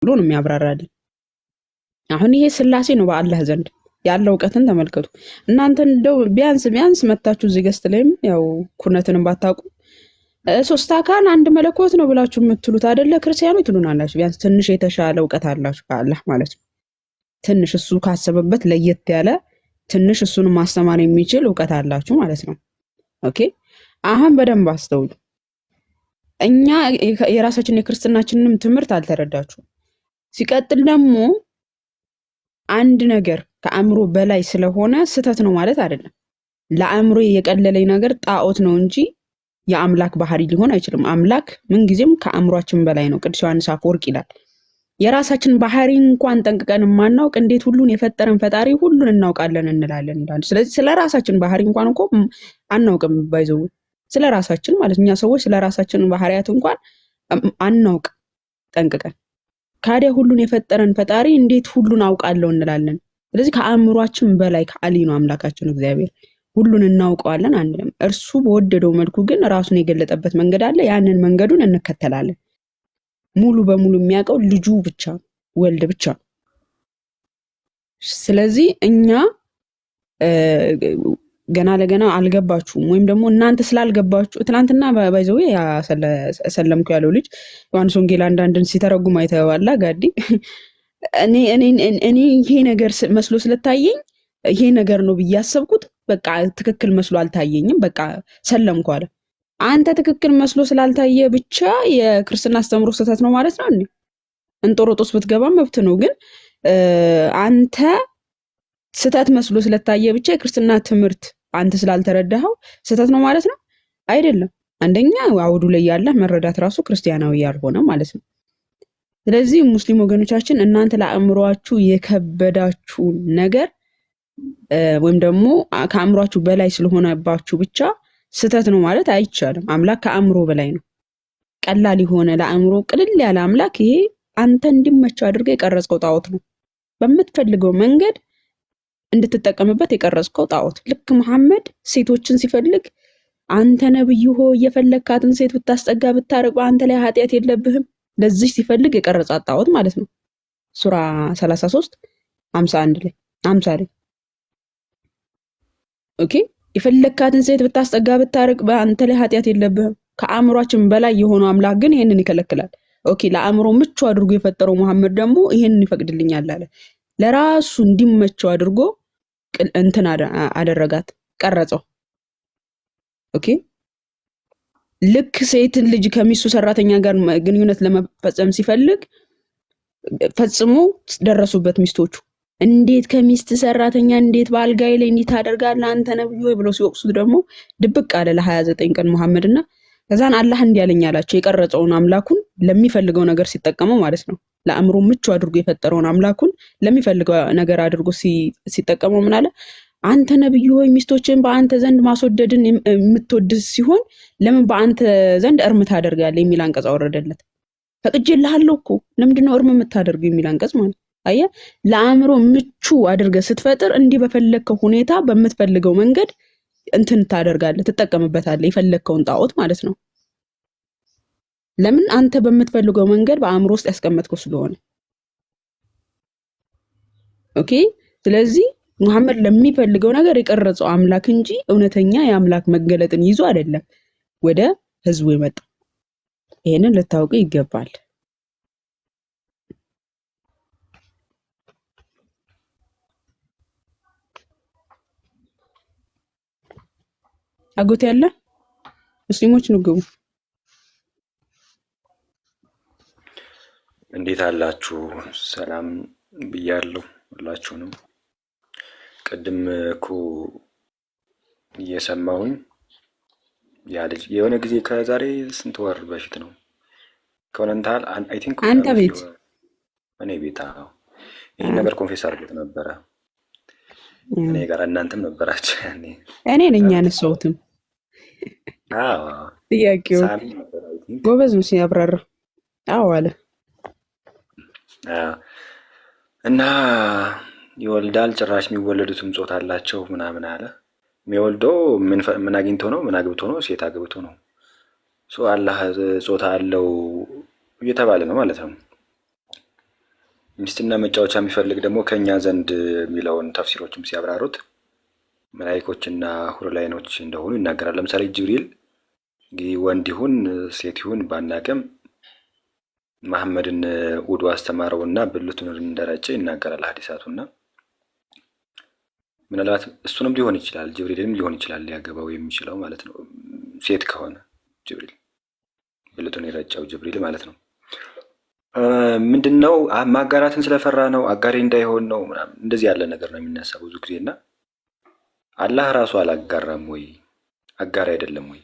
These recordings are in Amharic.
ብሎ ነው የሚያብራራልን። አሁን ይሄ ስላሴ ነው በአላህ ዘንድ ያለው እውቀትን ተመልከቱ። እናንተ እንደው ቢያንስ መታችሁ እዚህ ገስት ላይም ያው ኩነትንም ባታውቁ ሶስት አካል አንድ መለኮት ነው ብላችሁ የምትሉት አይደለ ክርስቲያኖች ትሉናላችሁ። ቢያንስ ትንሽ የተሻለ እውቀት አላችሁ ከአላህ ማለት ነው። ትንሽ እሱ ካሰበበት ለየት ያለ ትንሽ እሱን ማስተማር የሚችል እውቀት አላችሁ ማለት ነው። ኦኬ አሁን በደንብ አስተውሉ። እኛ የራሳችን የክርስትናችንንም ትምህርት አልተረዳችሁም። ሲቀጥል ደግሞ አንድ ነገር ከአእምሮ በላይ ስለሆነ ስህተት ነው ማለት አይደለም። ለአእምሮ የቀለለኝ ነገር ጣዖት ነው እንጂ የአምላክ ባህሪ ሊሆን አይችልም። አምላክ ምንጊዜም ከአእምሯችን በላይ ነው። ቅዱስ ዮሐንስ አፈወርቅ ይላል የራሳችን ባህሪ እንኳን ጠንቅቀን ማናውቅ እንዴት ሁሉን የፈጠረን ፈጣሪ ሁሉን እናውቃለን እንላለን ይላል። ስለዚህ ስለራሳችን ባህሪ እንኳን እኮ አናውቅም። ባይዘው ስለራሳችን ማለት እኛ ሰዎች ስለራሳችን ባህሪያት እንኳን አናውቅ ጠንቅቀን። ካዲያ ሁሉን የፈጠረን ፈጣሪ እንዴት ሁሉን አውቃለሁ እንላለን? ስለዚህ ከአእምሯችን በላይ ከአሊ ነው አምላካችን እግዚአብሔር። ሁሉን እናውቀዋለን አንልም። እርሱ በወደደው መልኩ ግን ራሱን የገለጠበት መንገድ አለ። ያንን መንገዱን እንከተላለን። ሙሉ በሙሉ የሚያውቀው ልጁ ብቻ ወልድ ብቻ። ስለዚህ እኛ ገና ለገና አልገባችሁም ወይም ደግሞ እናንተ ስላልገባችሁ ትናንትና ባይዘው ሰለምኩ ያለው ልጅ ዮሐንስ ወንጌል አንዳንድን ሲተረጉም አይተዋላ ጋዲ እኔ ይሄ ነገር መስሎ ስለታየኝ ይሄ ነገር ነው ብዬ ያሰብኩት በቃ ትክክል መስሎ አልታየኝም በቃ ሰለምኩ አለ። አንተ ትክክል መስሎ ስላልታየ ብቻ የክርስትና አስተምሮ ስህተት ነው ማለት ነው እንዴ? እንጦሮጦስ ብትገባ መብት ነው። ግን አንተ ስህተት መስሎ ስለታየ ብቻ የክርስትና ትምህርት አንተ ስላልተረዳኸው ስህተት ነው ማለት ነው አይደለም። አንደኛ አውዱ ላይ ያለ መረዳት ራሱ ክርስቲያናዊ ያልሆነ ማለት ነው። ስለዚህ ሙስሊም ወገኖቻችን እናንተ ለአእምሯችሁ የከበዳችሁ ነገር ወይም ደግሞ ከአእምሯችሁ በላይ ስለሆነባችሁ ብቻ ስህተት ነው ማለት አይቻልም። አምላክ ከአእምሮ በላይ ነው። ቀላል የሆነ ለአእምሮ ቅልል ያለ አምላክ ይሄ አንተ እንዲመቸው አድርገህ የቀረጽከው ጣዖት ነው። በምትፈልገው መንገድ እንድትጠቀምበት የቀረጽከው ጣዖት። ልክ መሐመድ ሴቶችን ሲፈልግ አንተ ነብዩ ሆይ የፈለካትን ሴት ብታስጠጋ ብታርቅ አንተ ላይ ኃጢያት የለብህም ለዚህ ሲፈልግ የቀረጻት ጣዖት ማለት ነው። ሱራ 33 51 ላይ 50 ላይ ኦኬ የፈለካትን ሴት ብታስጠጋ ብታርቅ በአንተ ላይ ኃጢያት የለብህም። ከአእምሯችን በላይ የሆነው አምላክ ግን ይሄንን ይከለክላል። ኦኬ ለአእምሮ ምቹ አድርጎ የፈጠረው መሐመድ ደግሞ ይሄንን ይፈቅድልኛል አለ። ለራሱ እንዲመቸው አድርጎ እንትን አደረጋት ቀረጸው። ኦኬ ልክ ሴትን ልጅ ከሚስቱ ሰራተኛ ጋር ግንኙነት ለመፈጸም ሲፈልግ ፈጽሞ ደረሱበት ሚስቶቹ። እንዴት ከሚስት ሰራተኛ እንዴት ባልጋይ ላይ እንዴት ታደርጋለህ አንተ ነብዩ ወይ ብለው ሲወቅሱት ደግሞ ድብቅ አለ ለ29 ቀን መሐመድና ከዛን አላህ እንዲያለኝ አላቸው። የቀረጸውን አምላኩን ለሚፈልገው ነገር ሲጠቀመው ማለት ነው። ለአእምሮ ምቹ አድርጎ የፈጠረውን አምላኩን ለሚፈልገው ነገር አድርጎ ሲጠቀመው ምን አለ? አንተ ነብዩ ሆይ ሚስቶችን በአንተ ዘንድ ማስወደድን የምትወድ ሲሆን ለምን በአንተ ዘንድ እርም ታደርጋለህ የሚል አንቀጽ አወረደለት። ፈቅጄልሃለሁ እኮ ለምንድነው እርም የምታደርገው የሚል አንቀጽ ማለት አየ። ለአእምሮ ምቹ አድርገህ ስትፈጥር እንዲህ በፈለከው ሁኔታ በምትፈልገው መንገድ እንትን ታደርጋለህ ትጠቀምበታለህ የፈለከውን ጣዖት ማለት ነው። ለምን አንተ በምትፈልገው መንገድ በአእምሮ ውስጥ ያስቀመጥከው ስለሆነ። ኦኬ ስለዚህ መሐመድ ለሚፈልገው ነገር የቀረጸው አምላክ እንጂ እውነተኛ የአምላክ መገለጥን ይዞ አይደለም ወደ ህዝቡ የመጣው። ይሄንን ልታውቁ ይገባል። አጎት ያለ ሙስሊሞች ንግቡ። እንዴት አላችሁ? ሰላም ብያለሁ ሁላችሁንም። ቅድም እኮ እየሰማሁኝ ያ ልጅ የሆነ ጊዜ ከዛሬ ስንት ወር በፊት ነው ከሆነንታል አይ ቲንክ አንተ ቤት እኔ ቤት ይሄን ነገር ኮንፌስ አድርጎት ነበረ እኔ ጋር እናንተም ነበራችሁ ያኔ እኔ ነኝ ያነሳሁትም። ጥያቄው ጎበዝ ነው ሲያብራራ። አለ እና ይወልዳል ጭራሽ የሚወለዱትም ጾታ አላቸው ምናምን አለ። የሚወልደው ምን አግኝቶ ነው? ምን አግብቶ ነው? ሴት አግብቶ ነው። አላህ ጾታ አለው እየተባለ ነው ማለት ነው። ሚስትና መጫወቻ የሚፈልግ ደግሞ ከእኛ ዘንድ የሚለውን ተፍሲሮችም ሲያብራሩት መላኢኮችና ሁርላይኖች እንደሆኑ ይናገራል። ለምሳሌ ጅብሪል እንግዲህ ወንድ ይሁን ሴት ይሁን ባናቅም መሐመድን ውዱ አስተማረውና ብልቱን እንደረጨ ይናገራል ሐዲሳቱና ምናልባት እሱንም ሊሆን ይችላል፣ ጅብሪልም ሊሆን ይችላል ሊያገባው የሚችለው ማለት ነው። ሴት ከሆነ ጅብሪል ብልቱን የረጨው ጅብሪል ማለት ነው። ምንድነው ማጋራትን ስለፈራ ነው፣ አጋሪ እንዳይሆን ነው ምናምን እንደዚህ ያለ ነገር ነው የሚነሳው ብዙ ጊዜና አላህ ራሱ አላጋራም ወይ? አጋሪ አይደለም ወይ?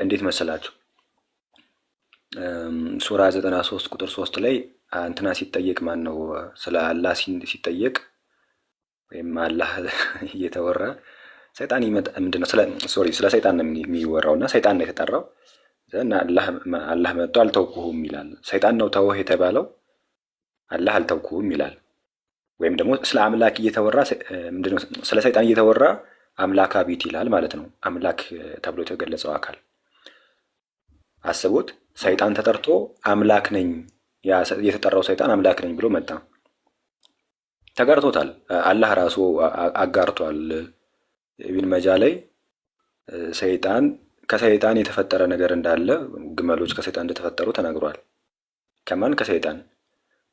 እንዴት መሰላችሁ? ሱራ 93 ቁጥር 3 ላይ እንትና ሲጠየቅ ማን ነው ስለ አላህ ሲጠየቅ ወይም አላህ እየተወራ ሰይጣን ይመጣ ምንድነው ስለ ሰይጣን ነው የሚወራውና ሰይጣን ነው የተጠራው እና አላህ መጥቶ አልተውኩህም ይላል። ሰይጣን ነው ተወህ የተባለው፣ አላህ አልተውኩህም ይላል። ወይም ደግሞ ስለ አምላክ እየተወራ ምንድነው ስለ ሰይጣን እየተወራ አምላክ አቤት ይላል ማለት ነው። አምላክ ተብሎ የተገለጸው አካል አስቡት። ሰይጣን ተጠርቶ አምላክ ነኝ የተጠራው ሰይጣን አምላክ ነኝ ብሎ መጣ። ተጋርቶታል። አላህ ራሱ አጋርቷል። ኢብን መጃ ላይ ሰይጣን ከሰይጣን የተፈጠረ ነገር እንዳለ ግመሎች ከሰይጣን እንደተፈጠሩ ተናግሯል። ከማን? ከሰይጣን።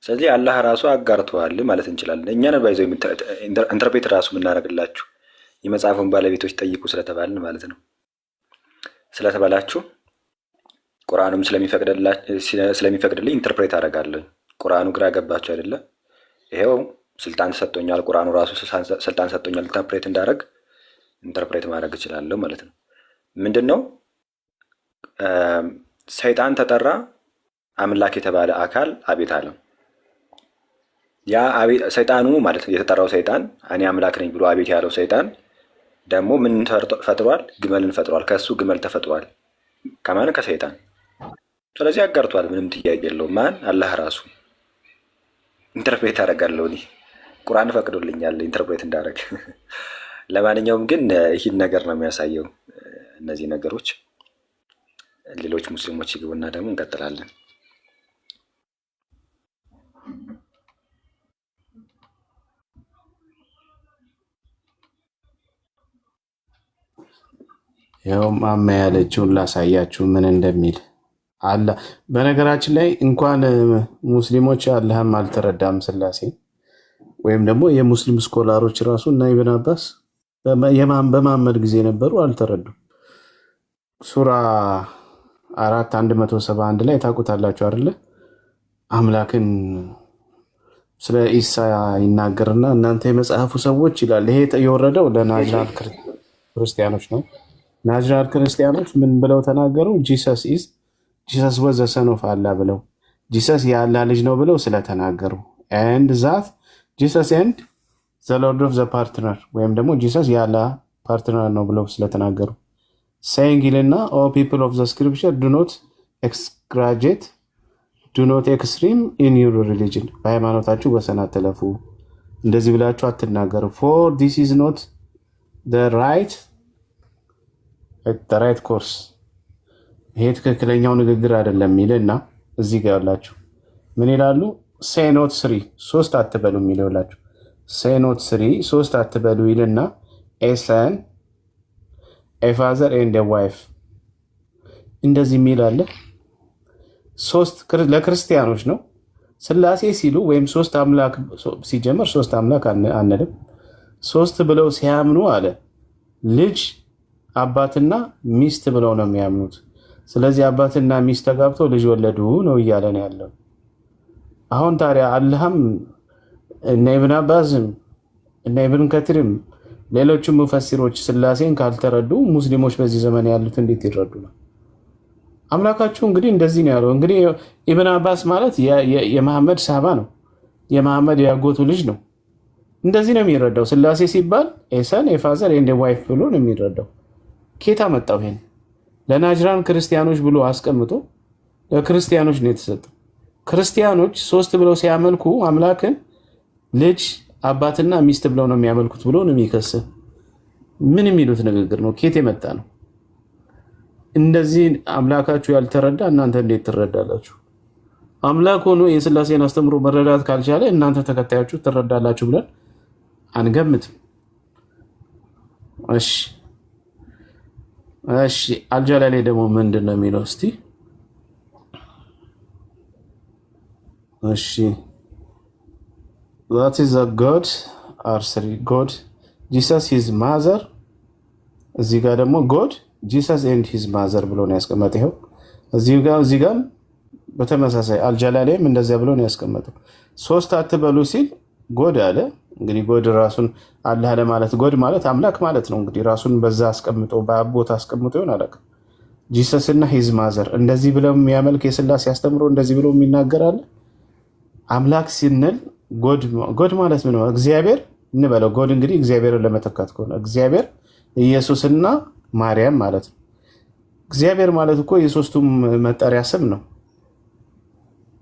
ስለዚህ አላህ ራሱ አጋርቷል ማለት እንችላለን። እኛን ባይዘው ኢንተርፕሬት ራሱ የምናደርግላችሁ የመጽሐፉን ባለቤቶች ጠይቁ ስለተባልን ማለት ነው። ስለተባላችሁ ቁርአኑም ስለሚፈቅድልኝ ኢንተርፕሬት አደርጋለሁ። ቁርአኑ ግራ ገባችሁ አይደለ? ይሄው ስልጣን ተሰጥቶኛል፣ ቁርአኑ ራሱ ስልጣን ሰጥቶኛል ኢንተርፕሬት ማድረግ እችላለሁ ማለት ነው። ምንድነው ሰይጣን ተጠራ፣ አምላክ የተባለ አካል አቤት አለ። ያ ሰይጣኑ ማለት ነው የተጠራው ሰይጣን እኔ አምላክ ነኝ ብሎ አቤት ያለው ሰይጣን ደግሞ ምን ፈጥሯል? ግመልን ፈጥሯል። ከሱ ግመል ተፈጥሯል። ከማን? ከሰይጣን። ስለዚህ አጋርቷል። ምንም ጥያቄ የለውም። ማን? አላህ ራሱ። ኢንተርፕሬት አደርጋለሁ እኔ ቁርአን ፈቅዶልኛል ኢንተርፕሬት እንዳደረግ። ለማንኛውም ግን ይህን ነገር ነው የሚያሳየው። እነዚህ ነገሮች ሌሎች ሙስሊሞች ይግቡና ደግሞ እንቀጥላለን። ያው ማማ ያለችውን ላሳያችሁ ምን እንደሚል አለ። በነገራችን ላይ እንኳን ሙስሊሞች አላህም አልተረዳም ስላሴ ወይም ደግሞ የሙስሊም ስኮላሮች ራሱ እና ኢብን አባስ በመሐመድ ጊዜ ነበሩ፣ አልተረዱም። ሱራ 4:171 ላይ ታውቁታላችሁ አይደለ? አምላክን ስለ ኢሳ ይናገርና እናንተ የመጽሐፉ ሰዎች ይላል። ይሄ የወረደው ለናጅራል ክርስቲያኖች ነው። ናጅራል ክርስቲያኖች ምን ብለው ተናገሩ? ጂሰስ ወዘ ሰን ኦፍ አላህ ብለው ጂሰስ የአላህ ልጅ ነው ብለው ስለተናገሩ ኤንድ ዛት ጂሰስ ኤንድ ዘ ሎርድ ኦፍ ዘ ፓርትነር ወይም ደግሞ ጂሰስ የአላህ ፓርትነር ነው ብለው ስለተናገሩ saying ይልና all people of the scripture do not exaggerate, do not extreme in your religion በሃይማኖታችሁ ወሰን አትለፉ፣ እንደዚህ ብላችሁ አትናገሩ። for this is not the right course ይሄ ትክክለኛው ንግግር አይደለም ይልና እዚህ ጋር ያላችሁ ምን ይላሉ? say not 3 አትበሉ የሚለውላችሁ say not 3 አትበሉ ይልና a son a father and a wife እንደዚህ የሚል አለ። ለክርስቲያኖች ነው። ስላሴ ሲሉ ወይም ሶስት አምላክ ሲጀመር ሶስት አምላክ አንልም። ሶስት ብለው ሲያምኑ አለ ልጅ አባትና ሚስት ብለው ነው የሚያምኑት። ስለዚህ አባትና ሚስት ተጋብተው ልጅ ወለዱ ነው እያለ ነው ያለው። አሁን ታዲያ አላህም እነ ኢብን አባስም እነ ኢብን ከቲርም ሌሎችም ሙፈሲሮች ስላሴን ካልተረዱ ሙስሊሞች በዚህ ዘመን ያሉት እንዴት ይረዱ ነው? አምላካችሁ እንግዲህ እንደዚህ ነው ያለው። እንግዲህ ኢብን አባስ ማለት የመሐመድ ሳባ ነው፣ የመሐመድ ያጎቱ ልጅ ነው። እንደዚህ ነው የሚረዳው። ስላሴ ሲባል ኤሰን የፋዘር ኤንድ ዋይፍ ብሎ ነው የሚረዳው። ኬታ መጣው? ይሄን ለናጅራን ክርስቲያኖች ብሎ አስቀምጦ ለክርስቲያኖች ነው የተሰጠው። ክርስቲያኖች ሶስት ብለው ሲያመልኩ አምላክን ልጅ አባትና ሚስት ብለው ነው የሚያመልኩት ብሎ ነው የሚከስ። ምን የሚሉት ንግግር ነው? ኬት የመጣ ነው? እንደዚህ አምላካችሁ ያልተረዳ እናንተ እንዴት ትረዳላችሁ? አምላክ ሆኖ የሥላሴን አስተምሮ መረዳት ካልቻለ እናንተ ተከታዮቹ ትረዳላችሁ ብለን አንገምትም። እሺ እሺ፣ አልጀላሊ ደግሞ ምንድን ነው የሚለው እስቲ? እሺ that is a god or three god Jesus his mother እዚህ ጋር ደግሞ god Jesus and his mother ብሎ ነው ያስቀመጠው። እዚህ ጋር በተመሳሳይ አልጀላሊም እንደዚያ ብሎ ነው ያስቀመጠው። ሶስት አትበሉ ሲል ጎድ አለ። እንግዲህ ጎድ ራሱን አላህ ለማለት ጎድ ማለት አምላክ ማለት ነው። እንግዲህ ራሱን በዛ አስቀምጦ በአቦታ አስቀምጦ ይሆን አላውቅ። ጂሰስ እና ሂዝ ማዘር እንደዚህ ብለው የሚያመልክ የሥላሴ አስተምሮ እንደዚህ ብሎ የሚናገራል። አምላክ ሲንል ጎድ ማለት ምን ነው? እግዚአብሔር እንበለው። ጎድ እንግዲህ እግዚአብሔርን ለመተካት ከሆነ እግዚአብሔር ኢየሱስና ማርያም ማለት ነው። እግዚአብሔር ማለት እኮ የሶስቱም መጠሪያ ስም ነው።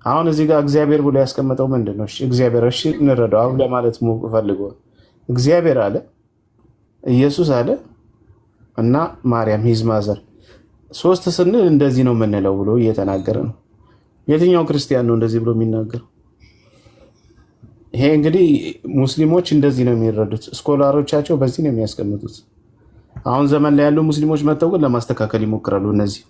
አሁን እዚህ ጋር እግዚአብሔር ብሎ ያስቀመጠው ምንድን ነው? እሺ እግዚአብሔር፣ እሺ እንረዳው። አሁን ለማለት ፈልጎ እግዚአብሔር አለ፣ ኢየሱስ አለ እና ማርያም ሂዝ ማዘር ሶስት ስንል እንደዚህ ነው የምንለው ብሎ እየተናገረ ነው። የትኛው ክርስቲያን ነው እንደዚህ ብሎ የሚናገር? ይሄ እንግዲህ ሙስሊሞች እንደዚህ ነው የሚረዱት። ስኮላሮቻቸው በዚህ ነው የሚያስቀምጡት። አሁን ዘመን ላይ ያሉ ሙስሊሞች መጥተው ግን ለማስተካከል ይሞክራሉ እነዚህ